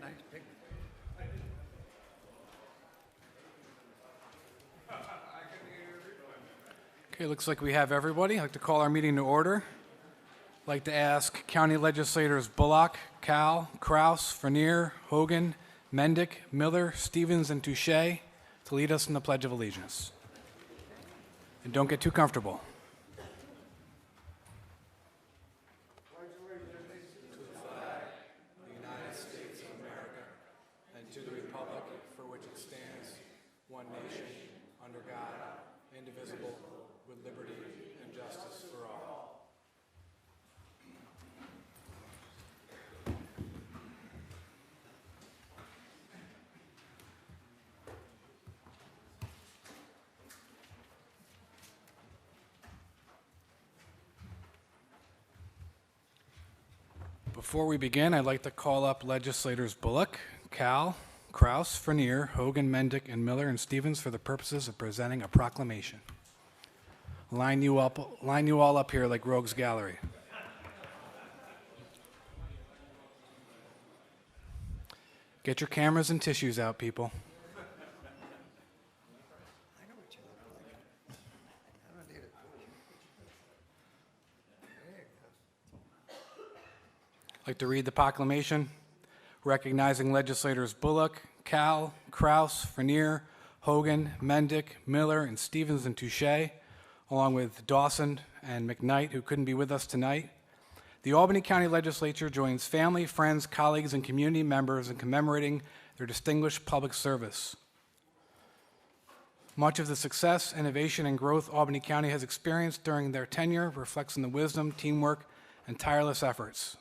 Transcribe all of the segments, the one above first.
nice picnic. Okay, looks like we have everybody. I'd like to call our meeting to order. I'd like to ask County Legislators Bullock, Cal, Kraus, Vernier, Hogan, Mendick, Miller, Stevens, and Touche to lead us in the Pledge of Allegiance. And don't get too comfortable. To the republic for which it stands, one nation, under God, indivisible, with liberty and justice for all. Before we begin, I'd like to call up Legislators Bullock, Cal, Kraus, Vernier, Hogan, Mendick, and Miller and Stevens for the purposes of presenting a proclamation. Line you all up here like Rogues Gallery. Get your cameras and tissues out, people. I know what you look like. I don't need it. There you go. I'd like to read the proclamation recognizing Legislators Bullock, Cal, Kraus, Vernier, Hogan, Mendick, Miller, and Stevens and Touche, along with Dawson and McKnight, who couldn't be with us tonight. The Albany County Legislature joins family, friends, colleagues, and community members in commemorating their distinguished public service. Much of the success, innovation, and growth Albany County has experienced during their tenure reflects in the wisdom, teamwork, and tireless efforts.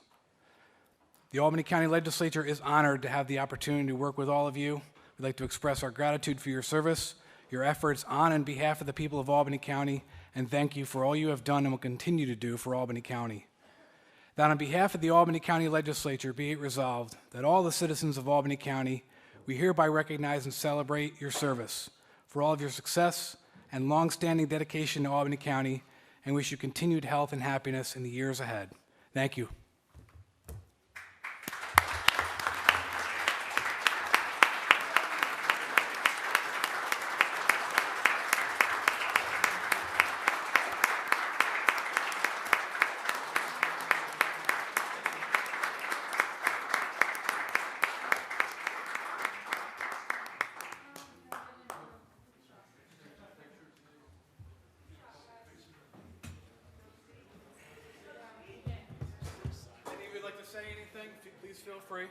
The Albany County Legislature is honored to have the opportunity to work with all of you. We'd like to express our gratitude for your service, your efforts on and behalf of the people of Albany County, and thank you for all you have done and will continue to do for Albany County. That on behalf of the Albany County Legislature, be it resolved that all the citizens of Albany County, we hereby recognize and celebrate your service for all of your success and long-standing dedication to Albany County, and wish you continued health and happiness in the years ahead. Thank you. Say anything, please feel free. I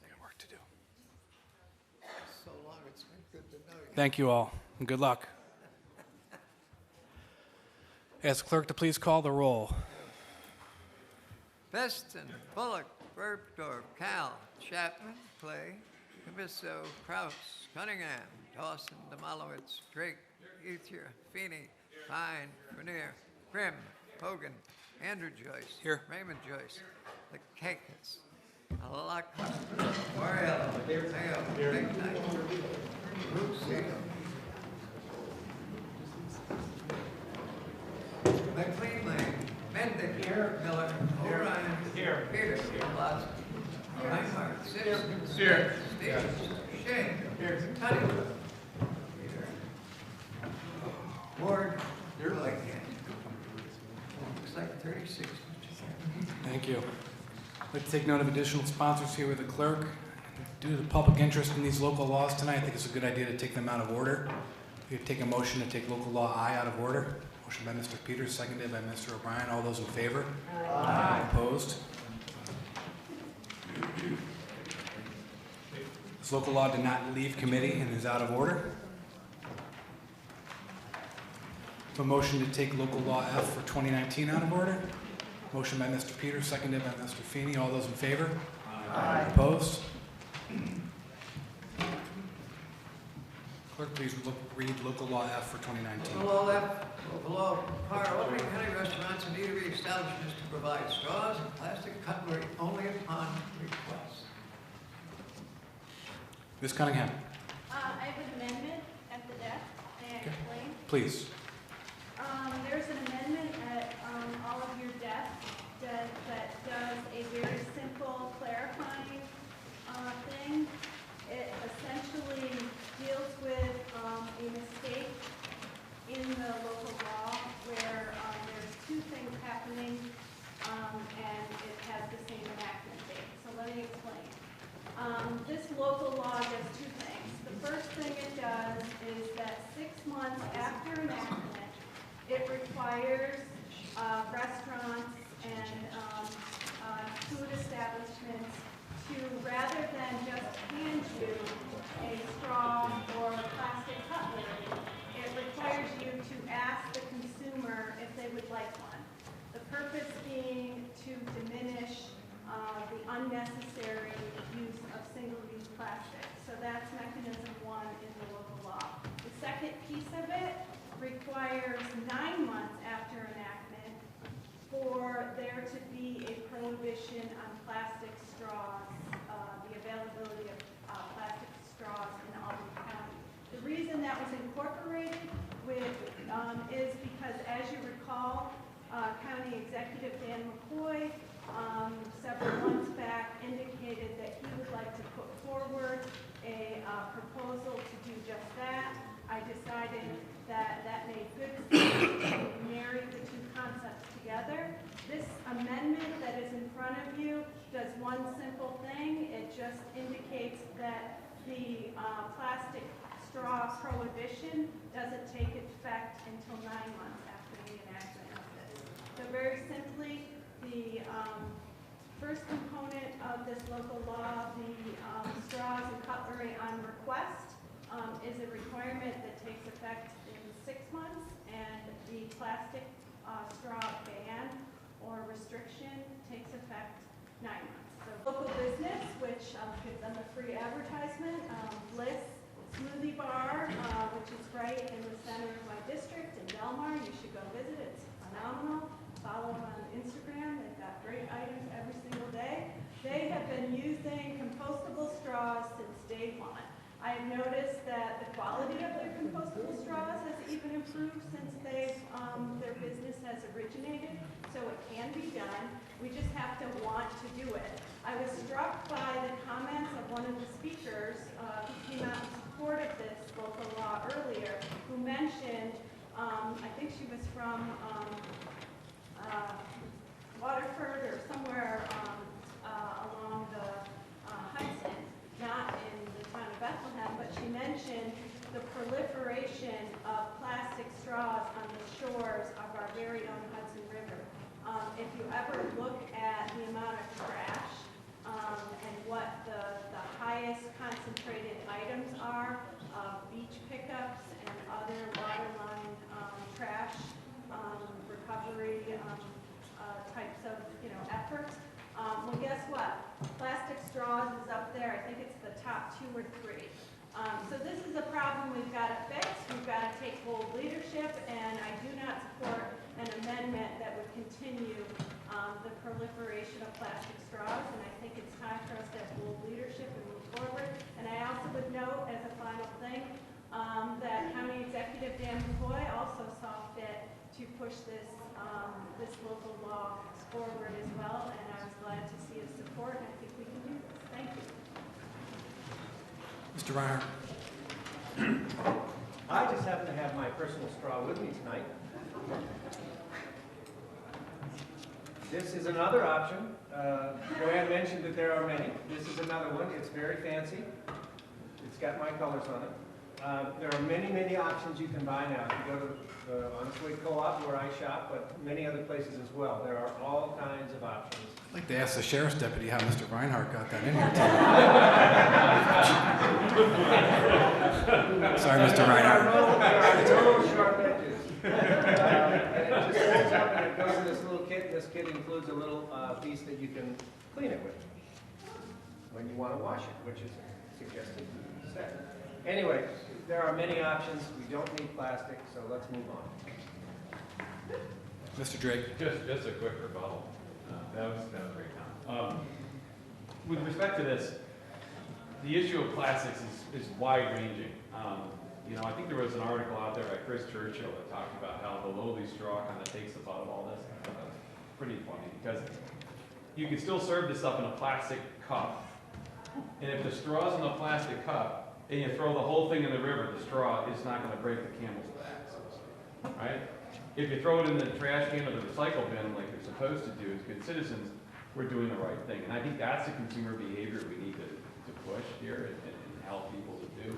got work to do. So long, it's been good to know you. Thank you all, and good luck. Ask the clerk to please call the roll. Beston, Bullock, Burgdorf, Cal, Chapman, Clay, Camisso, Kraus, Cunningham, Dawson, Demolowitz, Drake, Ethier, Feeney, Pine, Vernier, Grimm, Hogan, Andrew Joyce, Here. Raymond Joyce, Lekakis, Alaka, Oriel, Mayo, McKnight, Lucy, McLean, Mendick, Miller, O'Brien, Peters, Pulaski, Reinhardt, Simpson, Stevens, Shea, Cunningham, Ward, Looks like 36. Thank you. I'd like to take note of additional sponsors here with the clerk. Due to the public interest in these local laws tonight, I think it's a good idea to take them out of order. We could take a motion to take local law I out of order. Motion by Mr. Peters, seconded by Mr. O'Brien. All those in favor? Aye. Opposed? This local law did not leave committee and is out of order. A motion to take local law F for 2019 out of order. Motion by Mr. Peters, seconded by Mr. Feeney. All those in favor? Aye. Opposed? Clerk, please read local law F for 2019. Local law F, local law, Albany County restaurants and eatery establishments establishments to provide straws and plastic cutlery only upon request. Ms. Cunningham, I have an amendment at the desk. May I explain? please. There's an amendment at all of your desks that does a very simple clarifying thing. It essentially deals with a mistake in the local law where there's two things happening and it has the same enactment date. So let me explain. This local law does two things. The first thing it does is that 6 months after enactment, it requires restaurants and food establishments to, rather than just hand you a straw or plastic cutlery, it requires you to ask the consumer if they would like one. The purpose being to diminish the unnecessary use of single-use plastic. So that's mechanism one in the local law. The second piece of it requires 9 months after enactment for there to be a prohibition on plastic straws, the availability of plastic straws in Albany County. The reason that was incorporated with is because, as you recall, County Executive Dan McCoy several months back indicated that he would like to put forward a proposal to do just that. I decided that that made good sense to marry the two concepts together. This amendment that is in front of you does one simple thing. It just indicates that the plastic straw prohibition doesn't take effect until 9 months after the enactment of this. So very simply, the first component of this local law, the straws and cutlery on request, is a requirement that takes effect in 6 months, and the plastic straw ban or restriction takes effect 9 months. So local business, which gives them a free advertisement, Bliss Smoothie Bar, which is right in the center of my district in Delmar. You should go visit. It's phenomenal. Follow them on Instagram. They've got great items every single day. They have been using compostable straws since day one. I have noticed that the quality of their compostable straws has even improved since their business has originated, so it can be done. We just have to want to do it. I was struck by the comments of one of the speakers who came out in support of this local law earlier, who mentioned, I think she was from Waterford or somewhere along the Hudson, not in the town of Bethlehem, but she mentioned the proliferation of plastic straws on the shores of our very own Hudson River. If you ever look at the amount of trash and what the highest concentrated items are, beach pickups and other waterline trash recovery types of efforts. Well, guess what? Plastic straws is up there. I think it's the top 2 or 3. So this is a problem we've got to fix. We've got to take bold leadership, and I do not support an amendment that would continue the proliferation of plastic straws, and I think it's time for us to have bold leadership and move forward. And I also would note, as a final thing, that County Executive Dan McCoy also saw fit to push this local law forward as well, and I was glad to see his support, and I think we can do this. Thank you. Mr. Reinhardt. I just happen to have my personal straw with me tonight. This is another option. Joanne mentioned that there are many. This is another one. It's very fancy. It's got my colors on it. There are many, many options you can buy now. If you go to the Honestly Co-op where I shop, but many other places as well. There are all kinds of options. I'd like to ask the sheriff's deputy how Mr. Reinhardt got that in here. Sorry, Mr. Reinhardt. There are no sharp edges. And it just folds up and it goes in this little kit. This kit includes a little piece that you can clean it with when you want to wash it, which is suggested set. Anyway, there are many options. We don't need plastic, so let's move on. Mr. Drake. Just a quick rebuttal. That was great comment. With respect to this, the issue of plastics is wide ranging. You know, I think there was an article out there by Chris Churchill that talked about how the lowly straw kind of takes the butt of all this. Pretty funny because you can still serve this stuff in a plastic cup, and if the straw's in the plastic cup and you throw the whole thing in the river, the straw is not going to break the camel's back, so to speak, right? If you throw it in the trash can or the recycle bin like you're supposed to do as good citizens, we're doing the right thing. And I think that's the consumer behavior we need to push here and help people to do.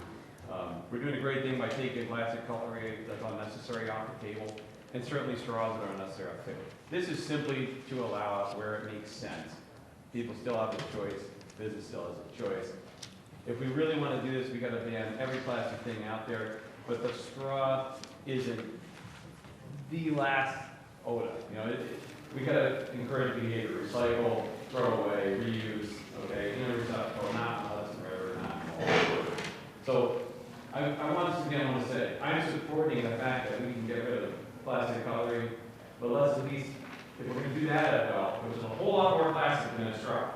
We're doing a great thing by taking plastic cutlery that's unnecessary off the table, and certainly straws that are unnecessary off the table. This is simply to allow us where it makes sense. People still have a choice, business still has a choice. If we really want to do this, we got to ban every plastic thing out there, but the straw isn't the last ODA. You know, we got to encourage behavior, recycle, throw away, reuse, okay, or not less forever, not. So I want to say, I'm supporting the fact that we can get rid of plastic cutlery, but let's at least, if we're going to do that as well, which is a whole lot more plastic than a straw,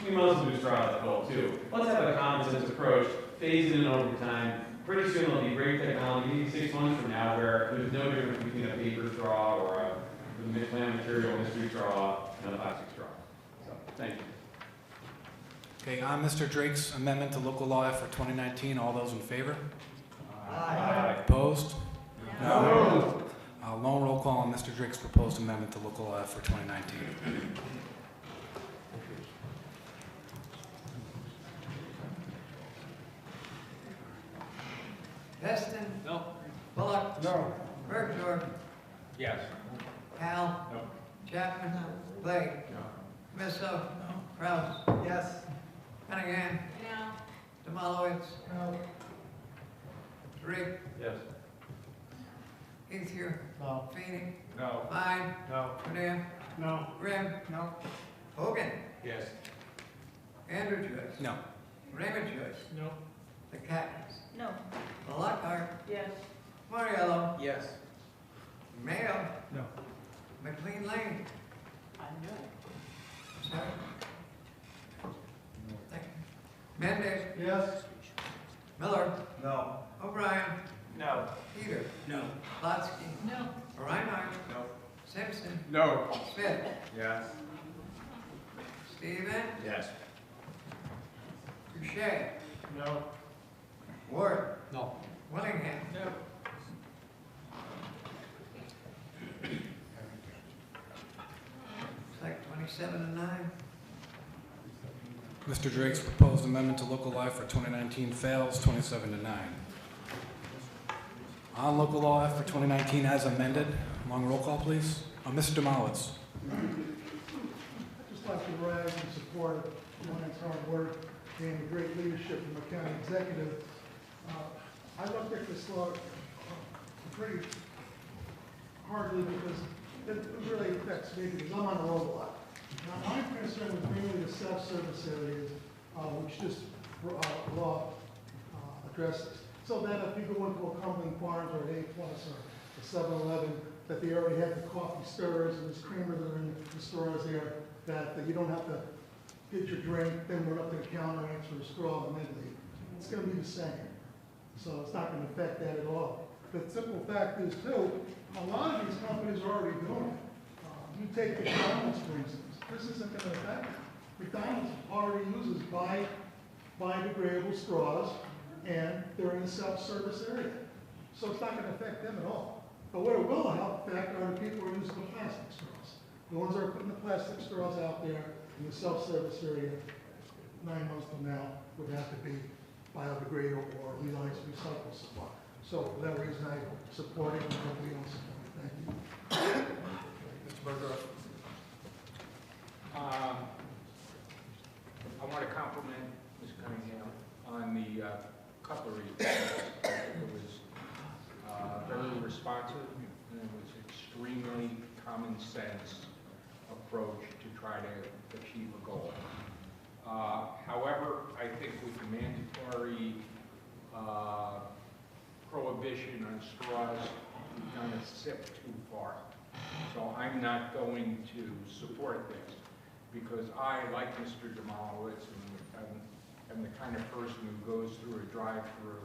we must do straws as well too. Let's have a common sense approach, phase it in over time. Pretty soon it'll be great technology, maybe 6 months from now, where there's no difference between a paper straw or a plant material mystery straw and a plastic straw. So, thank you. Okay, on Mr. Drake's amendment to local law F for 2019, all those in favor? Aye. Opposed? No. Lone roll call on Mr. Drake's proposed amendment to local law F for 2019. Heston. No. Bullock. No. Bergdorf. Yes. Hal. No. Chapman. Blake. No. Misso. No. Kraus. Yes. Cunningham. No. Demalowitz. No. Rick. Yes. Ethier. No. Feeney. No. Fine. No. Cornell. No. Grimm. No. Hogan. Yes. Andrew Joyce. No. Raymond Joyce. No. The Cattons. No. Lockhart. Yes. Moriello. Yes. Mayo. No. McLean Lane. I know. Sorry. Thank you. Mendez. Yes. Miller. No. O'Brien. No. Peter. No. Lotsky. No. Reinhardt. No. Simpson. No. Smith. Yes. Stephen. Yes. Boucher. No. Ward. No. Willingham. No. Looks like 27-9. Mr. Drake's proposed amendment to local law F for 2019 fails 27-9. On local law F for 2019 as amended, long roll call please. Mr. Demalowitz. I'd just like to rise in support of Ryan's hard work and the great leadership from the county executive. I looked at this law pretty hardly because it really affects me because I'm on the road a lot. Now, my concern was mainly the self-service areas, which this law addresses. So that if you go into a Cumberland Farms or an A-Plus or a 7-Eleven, that they already have the coffee stirrers and this creamer that are in the stores there, that you don't have to get your drink, then run up to the counter, answer a straw, and then leave. It's going to be the same. So it's not going to affect that at all. The simple fact is, too, a lot of these companies are already doing it. You take McDonald's, for instance. This isn't going to affect it. McDonald's already uses biodegradable straws, and they're in the self-service area. So it's not going to affect them at all. But what it will help affect are the people who are using the plastic straws. The ones that are putting the plastic straws out there in the self-service area 9 months from now would have to be biodegradable or realized recycled supply. So for that reason, I support it and hope we all support it. Thank you. Mr. Bergdorf. I want to compliment Ms. Cunningham on the cutlery. It was very responsive and it was extremely common sense approach to try to achieve a goal. However, I think with the mandatory prohibition on straws, we've gone a step too far. So I'm not going to support this, because I, like Mr. Demolowitz, am the kind of person who goes through a drive-through,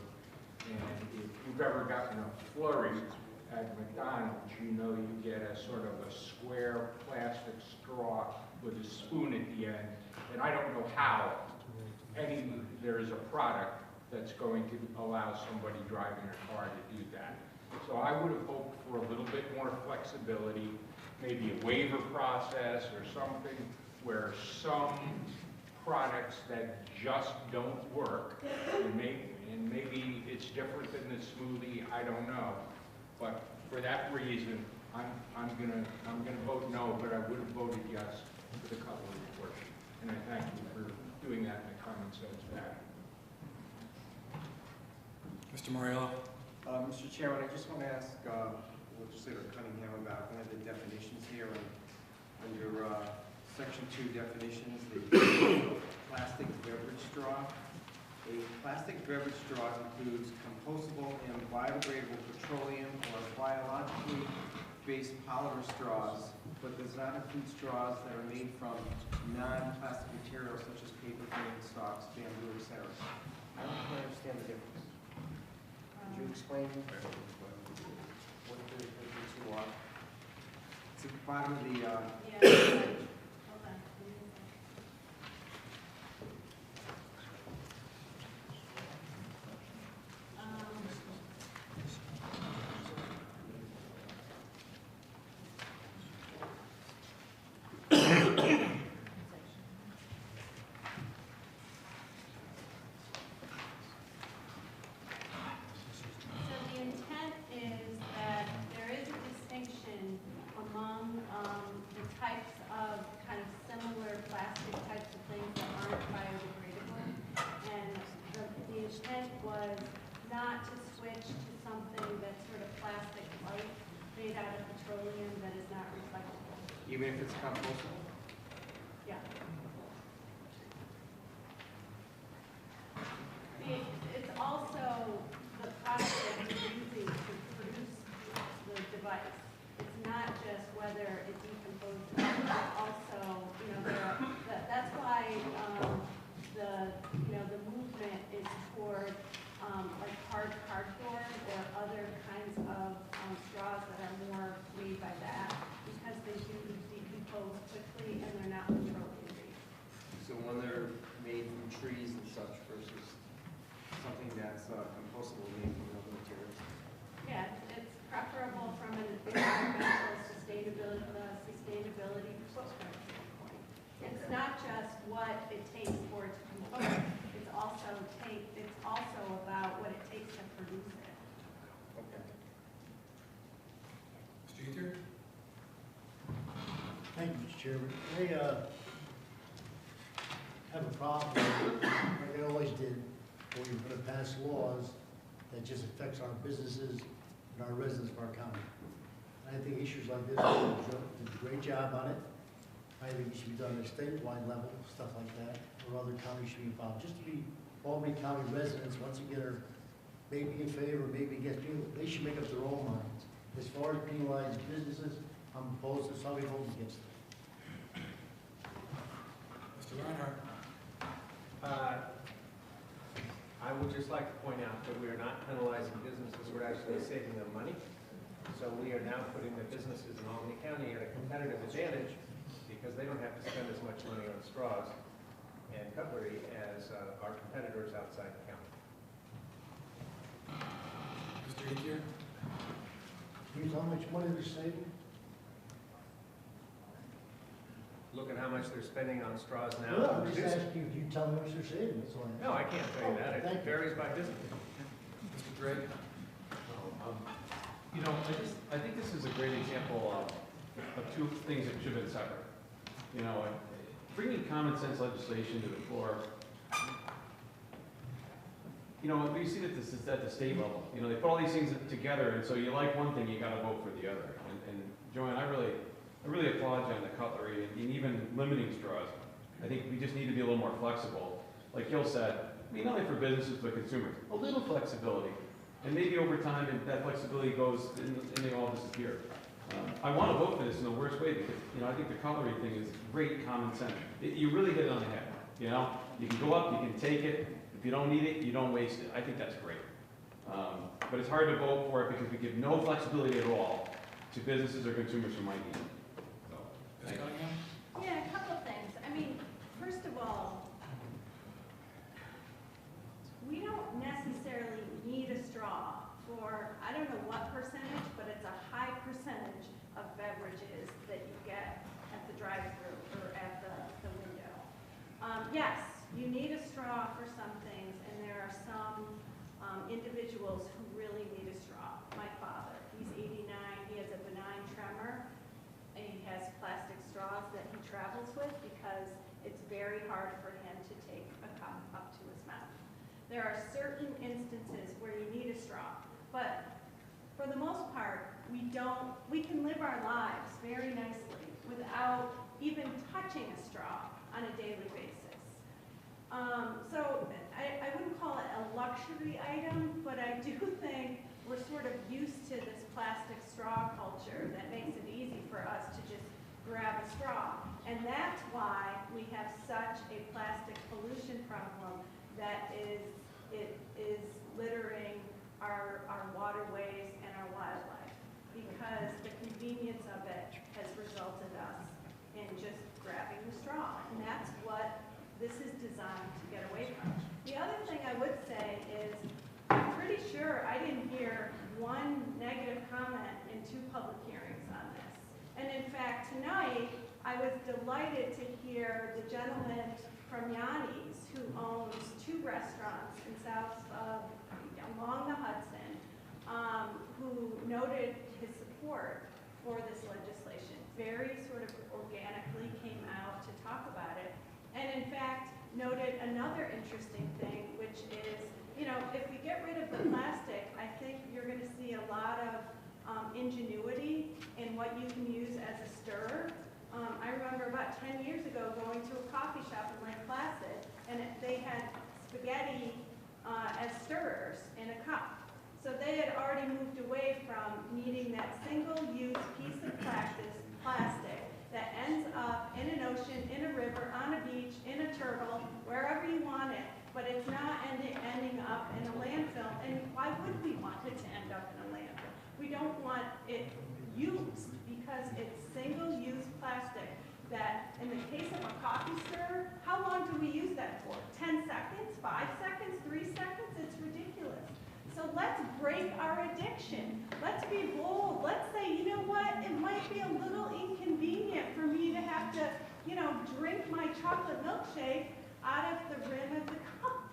and if you've ever gotten a flurry at McDonald's, you know you get a sort of a square plastic straw with a spoon at the end, and I don't know how there is a product that's going to allow somebody driving a car to do that. So I would have hoped for a little bit more flexibility, maybe a waiver process or something where some products that just don't work, and maybe it's different than the smoothie, I don't know. But for that reason, I'm gonna vote no, but I would have voted yes for the cutlery portion. And I thank you for doing that in a common sense manner. Mr. Morello? Mr. Chairman, I just want to ask Legislator Cunningham about one of the definitions here under Section 2 definitions, the plastic beverage straw. A plastic beverage straw includes compostable and biodegradable petroleum or biologically based polymer straws, but does not include straws that are made from non-plastic materials such as paper, grain, stalks, bamboo, etc. I don't quite understand the difference. Could you explain what the two are? It's at the bottom of the, Yeah. Hold on. So the intent is that there is a distinction among the types of kind of similar plastic types of things that aren't biodegradable. And the intent was not to switch to something that's sort of plastic-like, made out of petroleum that is not recyclable. even if it's compostable? Yeah. It's also the process that you're using to produce the device. It's not just whether it decomposes, it's also, that's why the movement is toward like hard cardboard or other kinds of straws that are more made by that, because they do decompose quickly and they're not petroleum-based. So when they're made from trees and such versus something that's compostable made from other materials? Yeah, it's preferable from an environmental sustainability footprint standpoint. It's not just what it takes for it to compose, it's also about what it takes to produce it. Okay. Mr. Ether? Thank you, Mr. Chairman. I have a problem, like I always did, where you're going to pass laws that just affects our businesses and our residents of our county. And I think issues like this, did a great job on it. I think it should be done at a statewide level, stuff like that, or other counties should be involved. Just to be Albany County residents, once again, are maybe in favor, maybe against, they should make up their own minds. As far as penalizing businesses, I'm opposed to somebody voting against it. Mr. Reinhardt? I would just like to point out that we are not penalizing businesses, we're actually saving them money. So we are now putting the businesses in Albany County at a competitive advantage because they don't have to spend as much money on straws and cutlery as our competitors outside the county. Mr. Ether? Can you tell how much money they're saving? Look at how much they're spending on straws now. No, I'm just asking if you tell me how much they're saving, that's all I'm No, I can't tell you that. Thank It you. varies by business. Mr. Drake? I think this is a great example of two things that should have been separate. Bringing common sense legislation to the floor. We see that this is at the state level. They put all these things together, and so you like one thing, you got to vote for the other. And Joanne, I really applaud you on the cutlery and even limiting straws. I think we just need to be a little more flexible. Like Gil said, not only for businesses but consumers, a little flexibility. And maybe over time, if that flexibility goes and they all disappear. I want to vote for this in the worst way because, you know, I think the cutlery thing is great common sense. You really hit it on the head, you know? You can go up, you can take it. If you don't need it, you don't waste it. I think that's great. But it's hard to vote for it because we give no flexibility at all to businesses or consumers who might need it. So, thank you. Yeah, a couple of things. I mean, first of all, we don't necessarily need a straw for, I don't know what percentage, but it's a high percentage of beverages that you get at the drive-through or at the window. Yes, you need a straw for some things, and there are some individuals who really need a straw. My father, he's 89, he has a benign tremor, and he has plastic straws that he travels with because it's very hard for him to take a cup up to his mouth. There are certain instances where you need a straw, but for the most part, we can live our lives very nicely without even touching a straw on a daily basis. So I wouldn't call it a luxury item, but I do think we're sort of used to this plastic straw culture that makes it easy for us to just grab a straw. And that's why we have such a plastic pollution problem that is littering our waterways and our wildlife, because the convenience of it has resulted us in just grabbing the straw. And that's what this is designed to get away from. The other thing I would say is, I'm pretty sure I didn't hear one negative comment in 2 public hearings on this. And in fact, tonight, I was delighted to hear the gentleman from Yanni's, who owns 2 restaurants in along the Hudson, who noted his support for this legislation. Very sort of organically came out to talk about it. And in fact, noted another interesting thing, which is, you know, if we get rid of the plastic, I think you're going to see a lot of ingenuity in what you can use as a stirrer. I remember about 10 years ago going to a coffee shop in Lake Placid, and they had spaghetti as stirrers in a cup. So they had already moved away from needing that single-use piece of plastic that ends up in an ocean, in a river, on a beach, in a turtle, wherever you want it, but it's not ending up in a landfill. And why would we want it to end up in a landfill? We don't want it used because it's single-use plastic that, in the case of a coffee stirrer, how long do we use that for? 10 seconds, 5 seconds, 3 seconds? It's ridiculous. So let's break our addiction. Let's be bold. Let's say, you know what, it might be a little inconvenient for me to have to, you know, drink my chocolate milkshake out of the rim of the cup.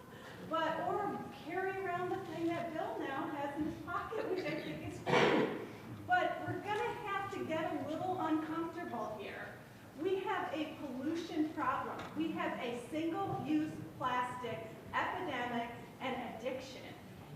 Or carry around the thing that Bill now has in his pocket, which I think is fun. But we're gonna have to get a little uncomfortable here. We have a pollution problem. We have a single-use plastic epidemic and addiction.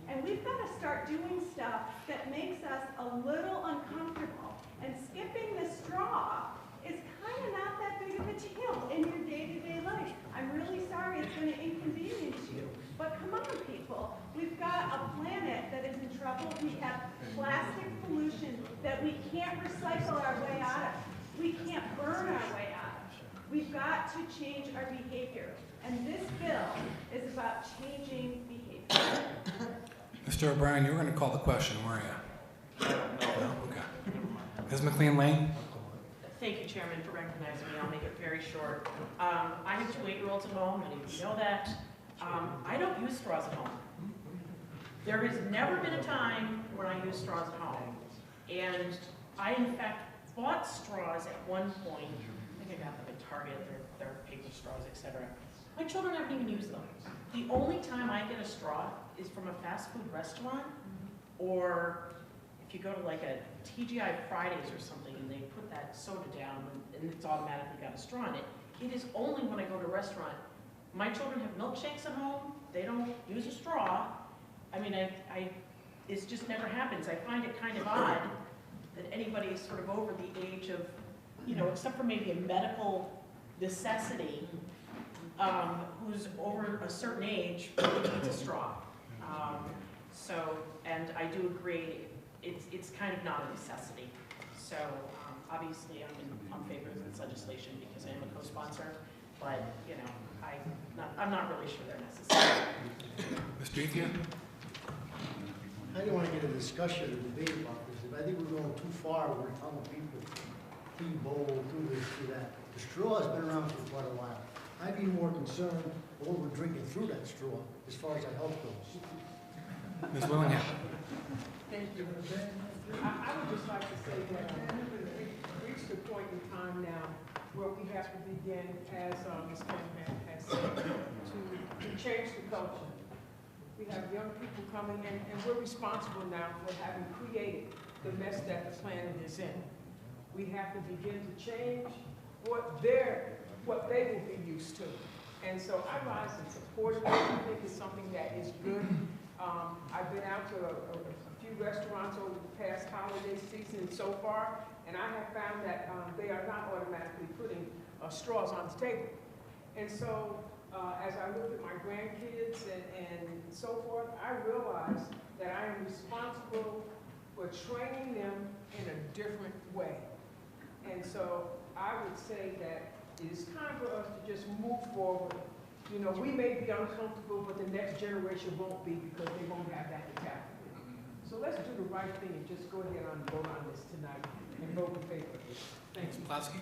And we've got to start doing stuff that makes us a little uncomfortable. And skipping the straw is kind of not that big of a deal in your day-to-day life. I'm really sorry it's going to inconvenience you. But come on, people. We've got a planet that is in trouble. We have plastic pollution that we can't recycle our way out of. We can't burn our way out of. We've got to change our behavior. And this bill is about changing behavior. Mr. O'Brien, you were going to call the question, weren't you? No? Okay. Ms. McLean-Lane? Thank you, Chairman, for recognizing me. I'll make it very short. I have 2 8-year-olds at home, and if you know that, I don't use straws at home. There has never been a time when I use straws at home. And I, in fact, bought straws at one point. I think I got them at Target. They're paper straws, etc. My children haven't even used them. The only time I get a straw is from a fast food restaurant, or if you go to like a TGI Fridays or something and they put that soda down and it's automatically got a straw in it. It is only when I go to a restaurant. My children have milkshakes at home. They don't use a straw. I mean, it just never happens. I find it kind of odd that anybody is sort of over the age of, you know, except for maybe a medical necessity, who's over a certain age, really needs a straw. And I do agree, it's kind of not a necessity. So obviously, I'm in favor of this legislation because I am a co-sponsor, but, you know, I'm not really sure they're necessary. Mr. Ethier? I don't want to get a discussion or debate about this. If I think we're going too far, we're telling people, clean bowl, do this, do that. The straw has been around for quite a while. I'd be more concerned of what we're drinking through that straw as far as our health goes. Ms. Willingham? Thank you. I would just like to say that we've reached a point in time now where we have to begin, as Ms. Cunningham has said, to change the culture. We have young people coming in, and we're responsible now for having created the mess that the planet is in. We have to begin to change what they will be used to. And so I rise and support it. I think it's something that is good. I've been out to a few restaurants over the past holiday season so far, and I have found that they are not automatically putting straws on the table. And so as I look at my grandkids and so forth, I realize that I am responsible for training them in a different way. And so I would say that it is time for us to just move forward. You know, we may be uncomfortable, but the next generation won't be because they won't have that to tackle with. So let's do the right thing and just go ahead and vote on this tonight and vote in favor of this. Thank you. Plasky?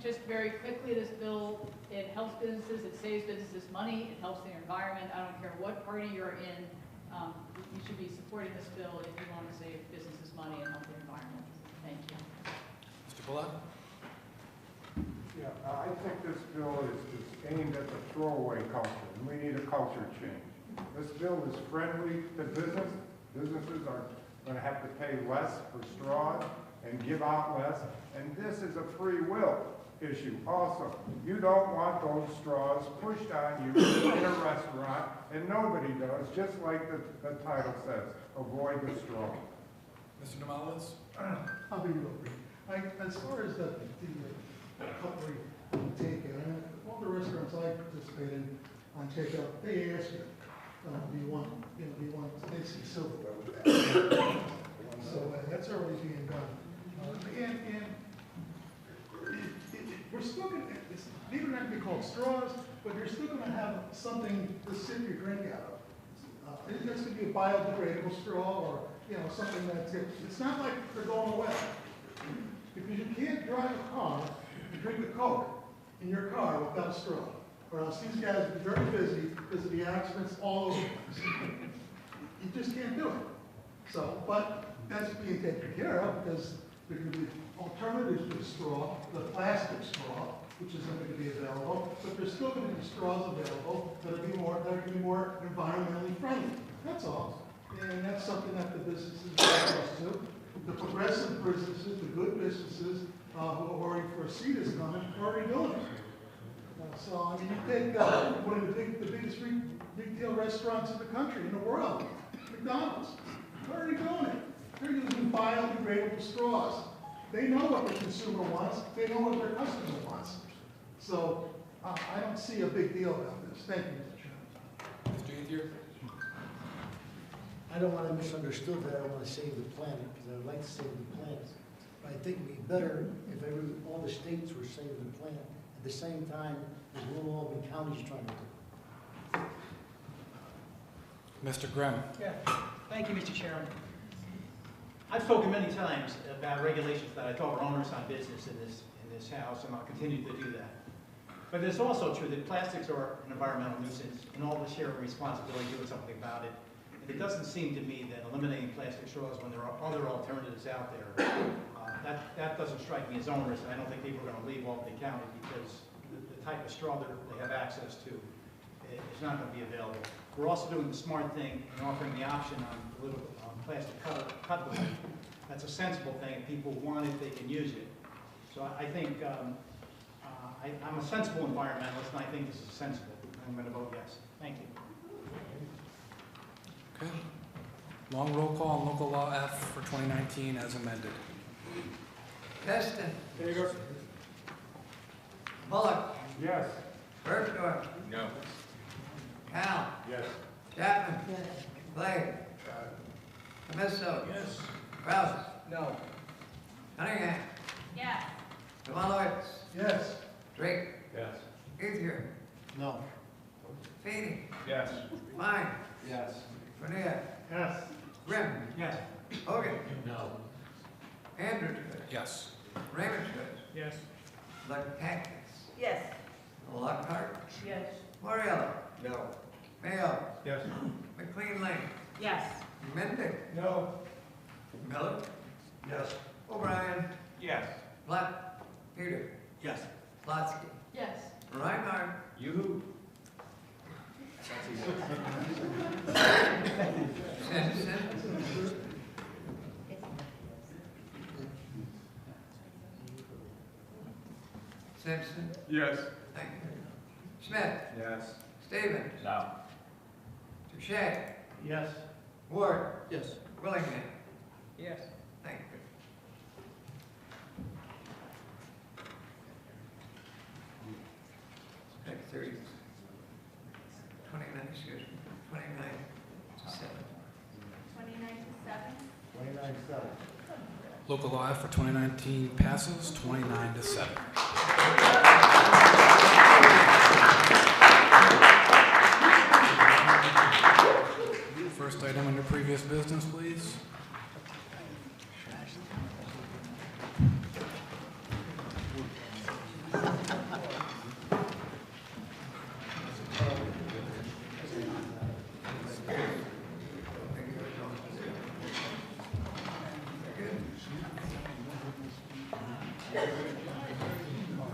Just very quickly, this bill, it helps businesses, it saves businesses money, it helps the environment. I don't care what party you're in, you should be supporting this bill if you want to save businesses money and help the environment. Thank you. Mr. Bullock? Yeah, I think this bill is aimed at the throwaway culture, and we need a culture change. This bill is friendly to business. Businesses are going to have to pay less for straws and give out less, and this is a free will issue also. You don't want those straws pushed on you in a restaurant, and nobody does, just like the title says, avoid the straw. Mr. Nomalowitz? I'll be real brief. As far as the cutlery takeout, all the restaurants I participate in on takeout, they ask you, do you want basically silverware with that? So that's already being done. We're still going to, these are not going to be called straws, but you're still going to have something to sip your drink out of. It's going to be a biodegradable straw or, something that's, it's not like they're going away. Because you can't drive a car and drink a Coke in your car without a straw. Or else these guys will be very busy because of the accidents all over the place. You just can't do it. So, but that's being taken care of because there can be alternatives to the straw, the plastic straw, which isn't going to be available, but there's still going to be straws available that are going to be more environmentally friendly. That's all. And that's something that the businesses are used to. The progressive businesses, the good businesses who are already foresee this coming, are already doing it. So, I mean, you take one of the biggest retail restaurants in the country, in the world, McDonald's. They're already doing it. They're using biodegradable straws. They know what the consumer wants. They know what their customer wants. So, I don't see a big deal about this. Thank you, Mr. Chairman. Mr. Ethier? I don't want to be misunderstood that I want to save the planet, because I would like to save the planet. But I think it would be better if all the states were saving the planet at the same time as little Albany County is trying to do. Mr. Grimm? Yeah, thank you, Mr. Chairman. I've spoken many times about regulations that I thought were onerous on business in this House, and I'll continue to do that. But it's also true that plastics are an environmental nuisance, and all of us share a responsibility doing something about it. And it doesn't seem to me that eliminating plastic straws when there are other alternatives out there, that doesn't strike me as onerous. I don't think people are going to leave Albany County because the type of straw that they have access to is not going to be available. We're also doing the smart thing and offering the option on little plastic cutlery. That's a sensible thing. If people want it, they can use it. So I think I'm a sensible environmentalist, and I think this is sensible. I'm going to vote yes. Thank you. Okay. Long roll call on local law F for 2019 as amended. Keston. There you go. Bullock. Yes. Bergdorf. No. Cal. Yes. Chapman. Clay. Camiso. Yes. Kraus. No. Cunningham. Yes. Demalowitz. Yes. Drake. Yes. Ethier. No. Feeny. Yes. Klein. Yes. Cornell. Yes. Grimm. Yes. Hogan. No. Andrews. Yes. Raymond. Yes. Luckett. Yes. Lockhart. Yes. Moriello. No. Mayo. Yes. McLean Lane. Yes. Mendick. No. Miller. Yes. O'Brien. Yes. Platt. Peter. Yes. Plotsky. Yes. Reinhardt. Yoo-hoo. Simpson. Simpson. Yes. Thank you. Smith. Yes. Stevens. No. Touche. Yes. Ward. Yes. Willingham. Yes. Thank you. Okay, 30, 29, excuse me, 29 to 7. 29 to 7. 29-7. Local law for 2019 passes 29 to 7. First item under previous business, please.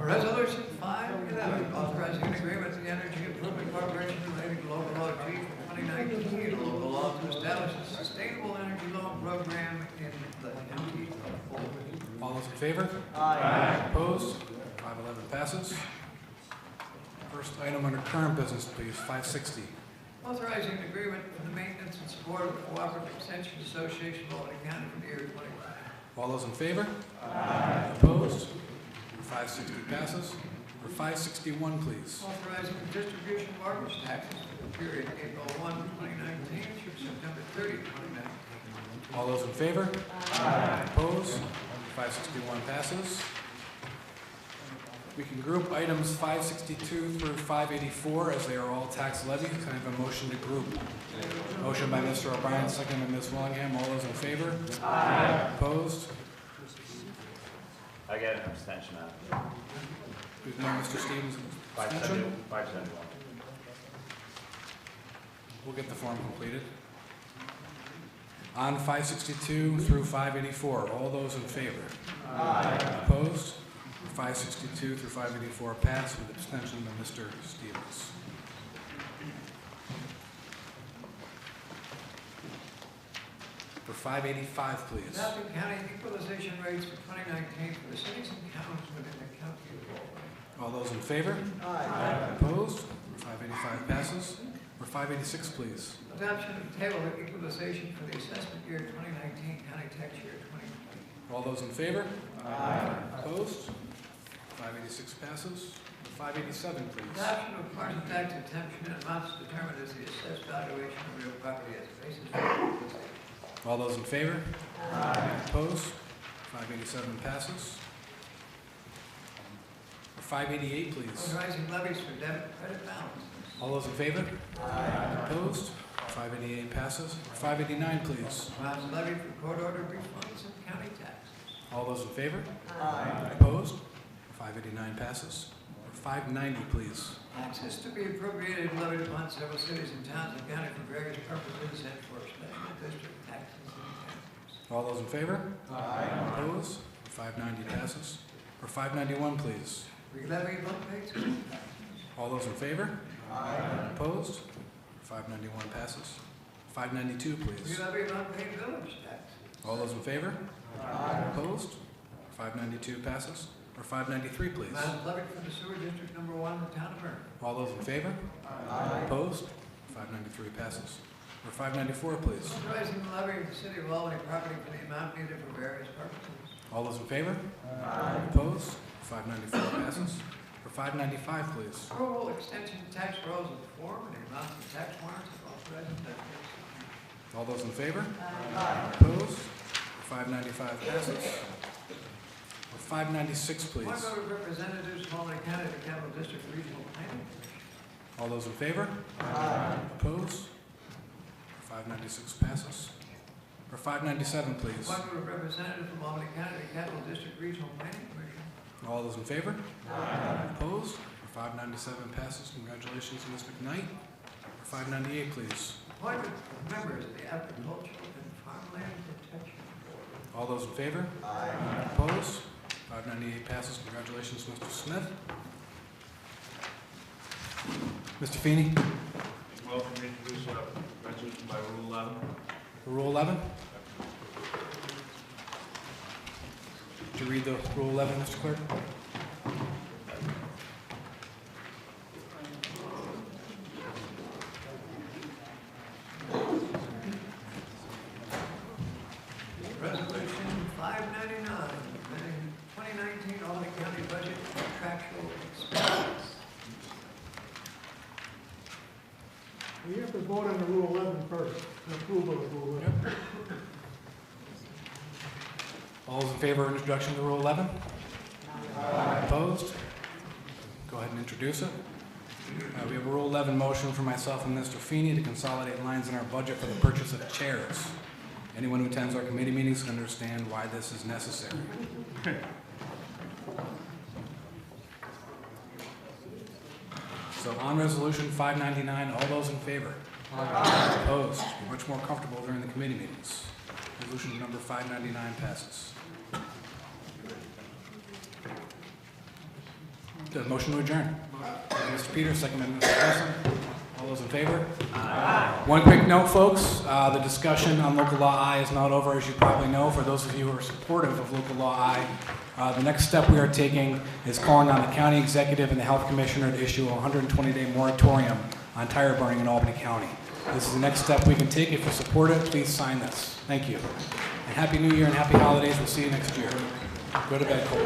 Resolution 511, authorizing an agreement with the Energy Improvement Corporation relating to local law G for 2019, local law to establish a sustainable energy loan program in the county of Albany. All those in favor? Aye. Opposed? 511 passes. First item under current business, please, 560. Authorizing an agreement for the maintenance and support of the Cooperative Extension Association of Albany County for the year 2020. All those in favor? Aye. Opposed? 560 passes. For 561, please. Authorizing the distribution of garbage taxes for the period April 1, 2019 through September 30, 2019. All those in favor? Aye. Opposed? 561 passes. We can group items 562 through 584 as they are all tax levies. Can I have a motion to group? Motion by Mr. O'Brien, second by Ms. Willingham. All those in favor? Aye. Opposed? I get an abstention out. There's no Mr. Stevens abstention. 571. We'll get the form completed. On 562 through 584, all those in favor? Aye. Opposed? 562 through 584 pass with abstention by Mr. Stevens. For 585, please. Adopting county equalization rates for 2019 for the cities and towns within the county of Albany. All those in favor? Aye. Opposed? 585 passes. For 586, please. Adoption of table of equalization for the assessment year 2019, county tax year 2020. All those in favor? Aye. Opposed? 586 passes. For 587, please. Adoption of partial tax exemption and amounts determined as the assessed valuation of real property as basis for equalization. All those in favor? Aye. Opposed? 587 passes. For 588, please. Authorizing levies for debit credit balances. All those in favor? Aye. Opposed? 588 passes. For 589, please. Amounts levied for court order refunds and county taxes. All those in favor? Aye. Opposed? 589 passes. For 590, please. Taxes to be appropriated and levied upon several cities and towns and county for various purposes and for special district taxes and taxes. All those in favor? Aye. Opposed? 590 passes. For 591, please. Re-levy of unpaid school taxes. All those in favor? Aye. Opposed? 591 passes. 592, please. Re-levy of unpaid village taxes. All those in favor? Aye. Opposed? 592 passes. Or 593, please. Amounts levied from the sewer district number 1 in the town of Vernon. All those in favor? Aye. Opposed? 593 passes. Or 594, please. Authorizing the levy of the city of Albany property for the amount needed for various purposes. All those in favor? Aye. Opposed? 594 passes. For 595, please. Approval extension of tax rolls of form and the amounts of tax warrants and authorizing benefits. All those in favor? Aye. Opposed? 595 passes. 596, please. Appointment of representatives from Albany County to Capital District Regional Planning Commission. All those in favor? Aye. Opposed? 596 passes. For 597, please. Appointment of representative from Albany County to Capital District Regional Planning Commission. All those in favor? Aye. Opposed? For 597 passes. Congratulations to Ms. McKnight. For 598, please. Appointment of members of the Agricultural and Farmland Protection Board. All those in favor? Aye. Opposed? 598 passes. Congratulations, Mr. Smith. Mr. Feeney? Welcome to introduce resolution by Rule 11. Rule 11? Would you read the Rule 11, Mr. Clerk? Resolution 599, amending 2019 Albany County budget contractual expenses. We have to vote on the Rule 11 first, the approval of Rule 11. All those in favor of introduction to Rule 11? Aye. Opposed? Go ahead and introduce it. We have a Rule 11 motion for myself and Mr. Feeney to consolidate lines in our budget for the purchase of chairs. Anyone who attends our committee meetings can understand why this is necessary. So on Resolution 599, all those in favor? Aye. Opposed? We're much more comfortable during the committee meetings. Resolution number 599 passes. The motion to adjourn. Mr. Peters, second by Mr. Wilson. All those in favor? Aye. One quick note, folks. The discussion on Local Law I is not over, as you probably know. For those of you who are supportive of Local Law I, the next step we are taking is calling on the County Executive and the Health Commissioner to issue a 120-day moratorium on tire burning in Albany County. This is the next step we can take. If you support it, please sign this. Thank you. And Happy New Year and Happy Holidays. We'll see you next year. Go to bed, Cole.